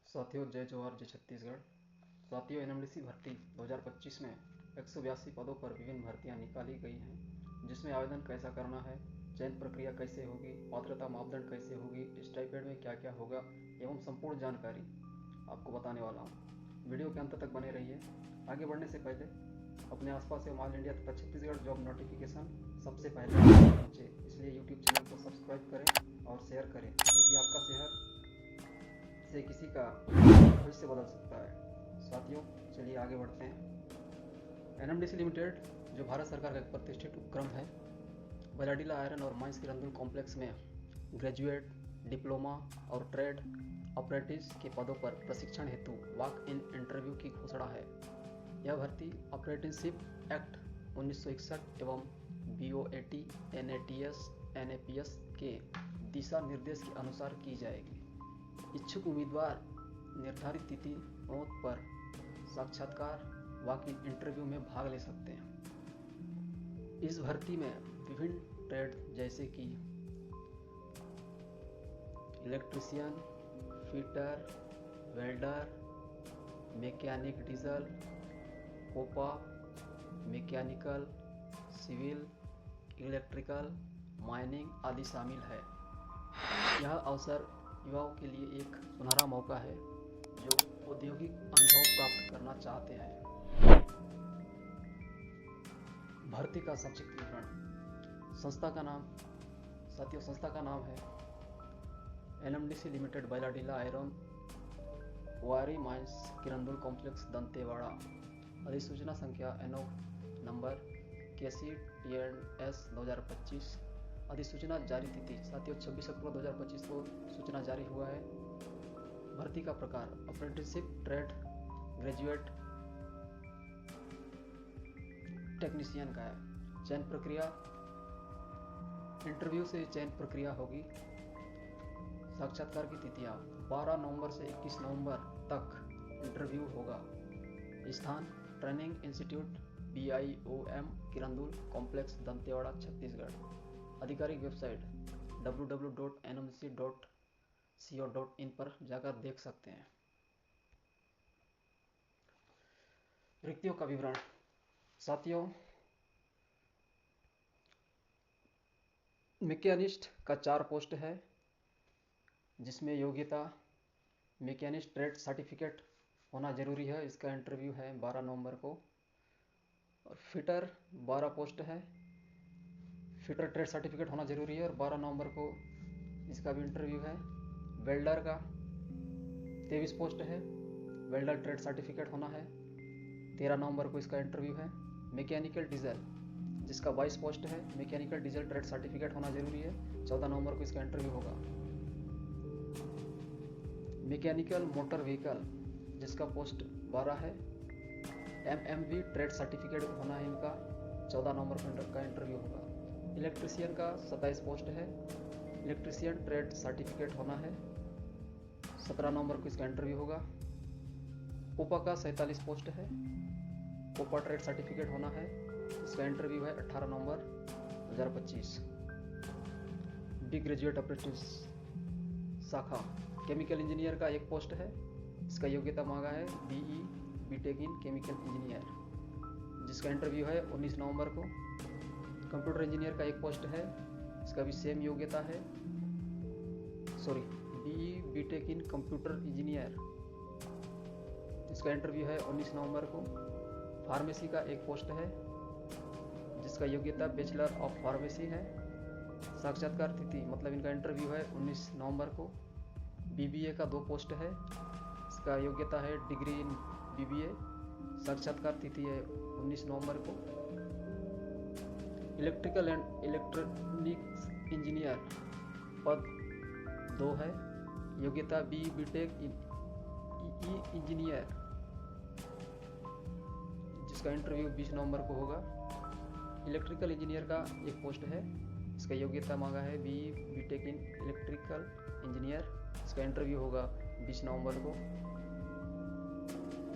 साथियों, जय जोहार, जय छत्तीसगढ़। साथियों, एनएमडीसी भर्ती 2025 में 182 पदों पर विभिन्न भर्तियां निकाली गई हैं, जिसमें आवेदन कैसा करना है, चयन प्रक्रिया कैसे होगी, पात्रता मापदंड कैसे होगी, स्टाइपेंड में क्या क्या होगा एवं संपूर्ण जानकारी आपको बताने वाला हूँ। वीडियो के अंत तक बने रहिए। आगे बढ़ने से पहले अपने आसपास एवं ऑल इंडिया तथा छत्तीसगढ़ जॉब नोटिफिकेशन सबसे पहले पहुँचे, इसलिए यूट्यूब चैनल को सब्सक्राइब करें और शेयर करें, क्योंकि आपका शेयर से किसी का भविष्य बदल सकता है। साथियों, चलिए आगे बढ़ते हैं। एनएमडीसी लिमिटेड, जो भारत सरकार का एक प्रतिष्ठित उपक्रम है, बैलाडीला आयरन और माइंस किरंदुल कॉम्प्लेक्स में ग्रेजुएट, डिप्लोमा और ट्रेड ऑपरेटिव्स के पदों पर प्रशिक्षण हेतु वॉक इन इंटरव्यू की घोषणा है। यह भर्ती अप्रेंटिसशिप एक्ट 1961 एवं BOAT, NATS, NAPS के दिशा निर्देश के अनुसार की जाएगी। इच्छुक उम्मीदवार निर्धारित तिथियों पर साक्षात्कार वॉक इन इंटरव्यू में भाग ले सकते हैं। इस भर्ती में विभिन्न ट्रेड जैसे कि electrician, fitter, welder, mechanic diesel, COPA, mechanical, civil, electrical, mining आदि शामिल है। यह अवसर युवाओं के लिए एक सुनहरा मौका है जो औद्योगिक अनुभव प्राप्त करना चाहते हैं। भर्ती का संक्षिप्त विवरण। संस्था का नाम, साथियों, संस्था का नाम है एनएमडीसी लिमिटेड बैलाडीला आयरन वारी माइंस किरंदुल कॉम्प्लेक्स दंतेवाड़ा। अधिसूचना संख्या NO नंबर KCTNS 2025। अधिसूचना जारी तिथि, साथियों, 26 अक्टूबर 2025 को सूचना जारी हुआ है। भर्ती का प्रकार अप्रेंटिसशिप, ट्रेड, ग्रेजुएट, टेक्नीशियन का है। चयन प्रक्रिया, इंटरव्यू से चयन प्रक्रिया होगी। साक्षात्कार की तिथियां 12 नवंबर से 21 नवंबर तक इंटरव्यू होगा। स्थान training institute BIOM Kirandul complex Dantewada, Chhattisgarh. आधिकारिक वेबसाइट www.nmdc.co.in पर जाकर देख सकते हैं। रिक्तियों का विवरण। साथियों, मैकेनिस्ट का 4 पोस्ट है, जिसमें योग्यता मैकेनिस्ट ट्रेड सर्टिफिकेट होना जरूरी है। इसका इंटरव्यू है 12 नवंबर को। और फिटर 12 पोस्ट है, फिटर ट्रेड सर्टिफिकेट होना जरूरी है और 12 नवंबर को इसका भी इंटरव्यू है। वेल्डर का 23 पोस्ट है, वेल्डर ट्रेड सर्टिफिकेट होना है। 13 नवंबर को इसका इंटरव्यू है। मैकेनिकल डीजल, जिसका 22 पोस्ट है, मैकेनिकल डीजल ट्रेड सर्टिफिकेट होना जरूरी है। 14 नवंबर को इसका इंटरव्यू होगा। मैकेनिकल मोटर व्हीकल, जिसका पोस्ट 12 है, MMV ट्रेड सर्टिफिकेट होना है इनका। 14 नवंबर का इंटरव्यू होगा। इलेक्ट्रीशियन का 27 पोस्ट है, इलेक्ट्रीशियन ट्रेड सर्टिफिकेट होना है। 17 नवंबर को इसका इंटरव्यू होगा। कोपा का 47 पोस्ट है, कोपा ट्रेड सर्टिफिकेट होना है। इसका इंटरव्यू है 18 नवंबर 2025। बी ग्रेजुएट अप्रेंटिस शाखा केमिकल इंजीनियर का 1 पोस्ट है, इसका योग्यता मांगा है BE BTech in chemical engineer, जिसका इंटरव्यू है 19 नवंबर को। कंप्यूटर इंजीनियर का 1 पोस्ट है, इसका भी सेम योग्यता है, BE BTech in computer engineer, इसका इंटरव्यू है 19 नवंबर को। फार्मेसी का 1 पोस्ट है, जिसका योग्यता बैचलर ऑफ फार्मेसी है। साक्षात्कार तिथि, मतलब इनका इंटरव्यू है 19 नवंबर को। BBA का 2 पोस्ट है, इसका योग्यता है डिग्री इन BBA। साक्षात्कार तिथि है 19 नवंबर को। इलेक्ट्रिकल एंड इलेक्ट्रॉनिक्स इंजीनियर पद 2 है, योग्यता BE BTech in EE engineer, जिसका इंटरव्यू 20 नवंबर को होगा। इलेक्ट्रिकल इंजीनियर का 1 पोस्ट है, इसका योग्यता मांगा है BE BTech in electrical engineer, इसका इंटरव्यू होगा 20 नवंबर को।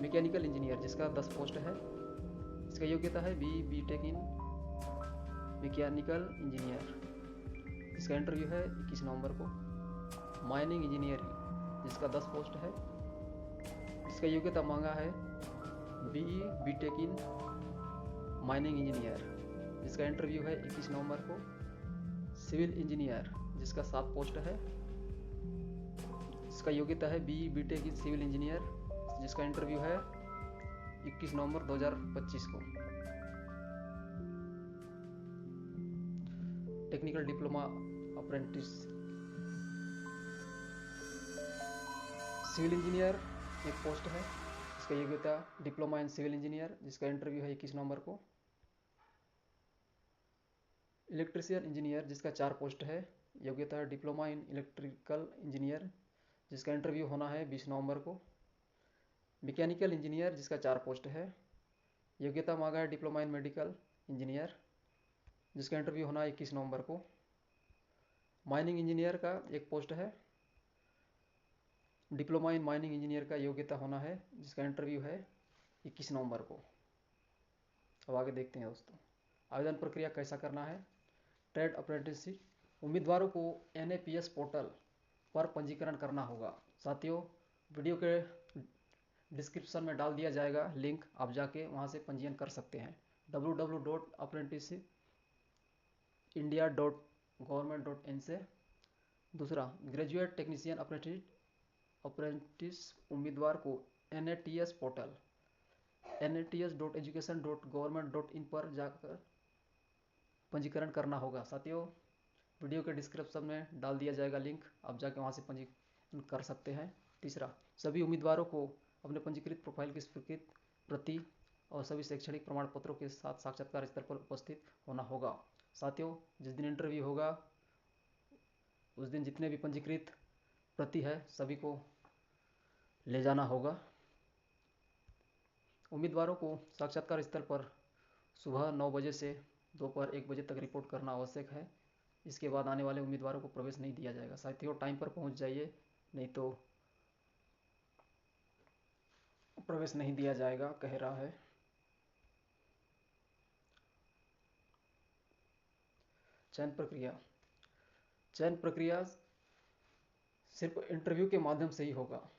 मैकेनिकल इंजीनियर, जिसका 10 पोस्ट है, इसका योग्यता है BE BTech in mechanical engineer, इसका इंटरव्यू है 21 नवंबर को। माइनिंग इंजीनियरिंग, जिसका 10 पोस्ट है, इसका योग्यता मांगा है BE B Tech in mining engineer, जिसका इंटरव्यू है 21 नवंबर को। सिविल इंजीनियर, जिसका 7 पोस्ट है, इसका योग्यता है BE B Tech in civil engineer, जिसका इंटरव्यू है 21 नवंबर 2025 को। Technical diploma apprentice civil engineer एक पोस्ट है, इसका योग्यता डिप्लोमा इन सिविल इंजीनियर, जिसका इंटरव्यू है 21 नवंबर को। इलेक्ट्रीशियन इंजीनियर, जिसका 4 पोस्ट है, योग्यता है डिप्लोमा इन इलेक्ट्रिकल इंजीनियर, जिसका इंटरव्यू होना है 20 नवंबर को। मैकेनिकल इंजीनियर, जिसका 4 पोस्ट है, योग्यता मांगा है डिप्लोमा इन मेडिकल इंजीनियर, जिसका इंटरव्यू होना है 21 नवंबर को। माइनिंग इंजीनियर का 1 पोस्ट है, डिप्लोमा इन माइनिंग इंजीनियर का योग्यता होना है, जिसका इंटरव्यू है 21 नवंबर को। अब आगे देखते हैं दोस्तों, आवेदन प्रक्रिया कैसा करना है। ट्रेड अप्रेंटिसशिप उम्मीदवारों को NAPS पोर्टल पर पंजीकरण करना होगा। साथियों, वीडियो के डिस्क्रिप्शन में डाल दिया जाएगा लिंक, आप जाके वहाँ से पंजीयन कर सकते हैं www.apprenticeshipindia.government.in से। दूसरा, ग्रेजुएट टेक्नीशियन अप्रेंटिस उम्मीदवार को NATS पोर्टल nats.education.government.in पर जाकर पंजीकरण करना होगा। साथियों, वीडियो के डिस्क्रिप्शन में डाल दिया जाएगा लिंक, आप जाके वहाँ से पंजीकरण कर सकते हैं। तीसरा, सभी उम्मीदवारों को अपने पंजीकृत प्रोफाइल की स्वीकृत प्रति और सभी शैक्षणिक प्रमाण पत्रों के साथ साक्षात्कार स्थल पर उपस्थित होना होगा। साथियों, जिस दिन इंटरव्यू होगा उस दिन जितने भी पंजीकृत प्रति है सभी को ले जाना होगा। उम्मीदवारों को साक्षात्कार स्थल पर सुबह 9 बजे से दोपहर 1 बजे तक रिपोर्ट करना आवश्यक है। इसके बाद आने वाले उम्मीदवारों को प्रवेश नहीं दिया जाएगा। साथियों, टाइम पर पहुंच जाइए, नहीं तो प्रवेश नहीं दिया जाएगा, कह रहा है। चयन प्रक्रिया सिर्फ इंटरव्यू के माध्यम से ही होगा,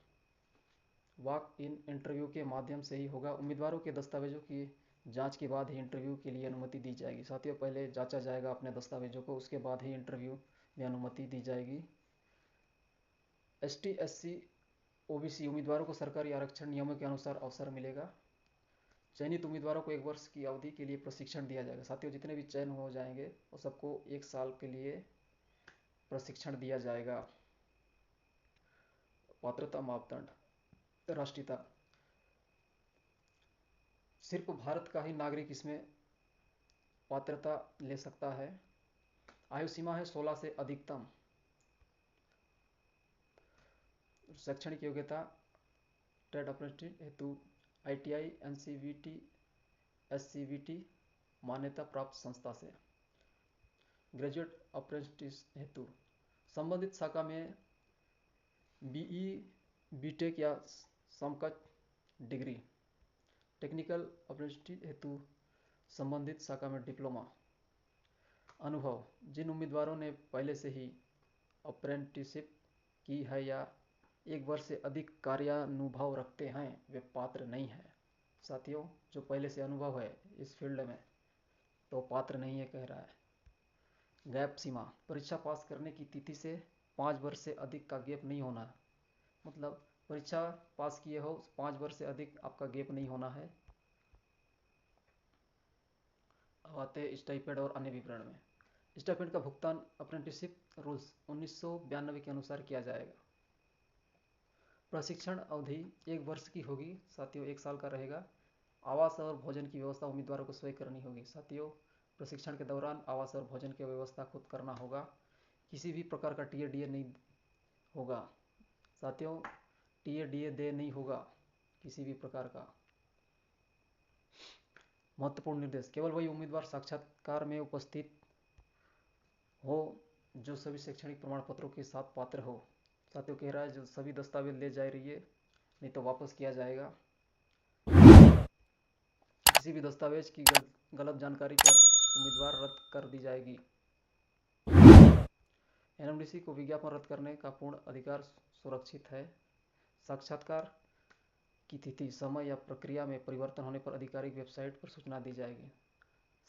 वॉक इन इंटरव्यू के माध्यम से ही होगा। उम्मीदवारों के दस्तावेजों की जांच के बाद ही इंटरव्यू के लिए अनुमति दी जाएगी। साथियों, पहले जांचा जाएगा अपने दस्तावेजों को, उसके बाद ही इंटरव्यू में अनुमति दी जाएगी। ST SC OBC उम्मीदवारों को सरकारी आरक्षण नियमों के अनुसार अवसर मिलेगा। चयनित उम्मीदवारों को 1 वर्ष की अवधि के लिए प्रशिक्षण दिया जाएगा। साथियों, जितने भी चयन हो जाएंगे वो सबको 1 साल के लिए प्रशिक्षण दिया जाएगा। पात्रता मापदंड, राष्ट्रीयता, सिर्फ भारत का ही नागरिक इसमें पात्रता ले सकता है। आयु सीमा है 16 से अधिकतम। शैक्षणिक योग्यता, ट्रेड अप्रेंटिस हेतु ITI NCVT SCVT मान्यता प्राप्त संस्था से। ग्रेजुएट अप्रेंटिस हेतु संबंधित शाखा में BE BTech या समकक्ष डिग्री। टेक्निकल अप्रेंटिस हेतु संबंधित शाखा में डिप्लोमा। अनुभव, जिन उम्मीदवारों ने पहले से ही अप्रेंटिसशिप की है या 1 वर्ष से अधिक कार्यानुभव रखते हैं वे पात्र नहीं हैं। साथियों, जो पहले से अनुभव है इस फील्ड में तो पात्र नहीं है, कह रहा है। गैप सीमा, परीक्षा पास करने की तिथि से 5 वर्ष से अधिक का गैप नहीं होना है। मतलब परीक्षा पास किए हो 5 वर्ष से अधिक आपका गैप नहीं होना है। अब आते हैं स्टाइपेंड और अन्य विवरण में। स्टाइपेंड का भुगतान अप्रेंटिसशिप रूल्स 1992 के अनुसार किया जाएगा। प्रशिक्षण अवधि 1 वर्ष की होगी। साथियों, 1 साल का रहेगा। आवास और भोजन की व्यवस्था उम्मीदवारों को स्वयं करनी होगी। साथियों, प्रशिक्षण के दौरान आवास और भोजन की व्यवस्था खुद करना होगा। किसी भी प्रकार का TA नहीं होगा। साथियों, TA नहीं होगा किसी भी प्रकार का। महत्वपूर्ण निर्देश, केवल वही उम्मीदवार साक्षात्कार में उपस्थित हो जो सभी शैक्षणिक प्रमाण पत्रों के साथ पात्र हो। साथियों, कह रहा है जो सभी दस्तावेज ले जा रही है, नहीं तो वापस किया जाएगा। किसी भी दस्तावेज की गलत जानकारी पर उम्मीदवार रद्द कर दी जाएगी। NMDC को विज्ञापन रद्द करने का पूर्ण अधिकार सुरक्षित है। साक्षात्कार की तिथि, समय या प्रक्रिया में परिवर्तन होने पर आधिकारिक वेबसाइट पर सूचना दी जाएगी।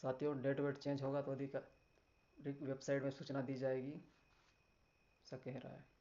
साथियों, डेट वेट चेंज होगा तो आधिकारिक वेबसाइट में सूचना दी जाएगी, ऐसा कह रहा है।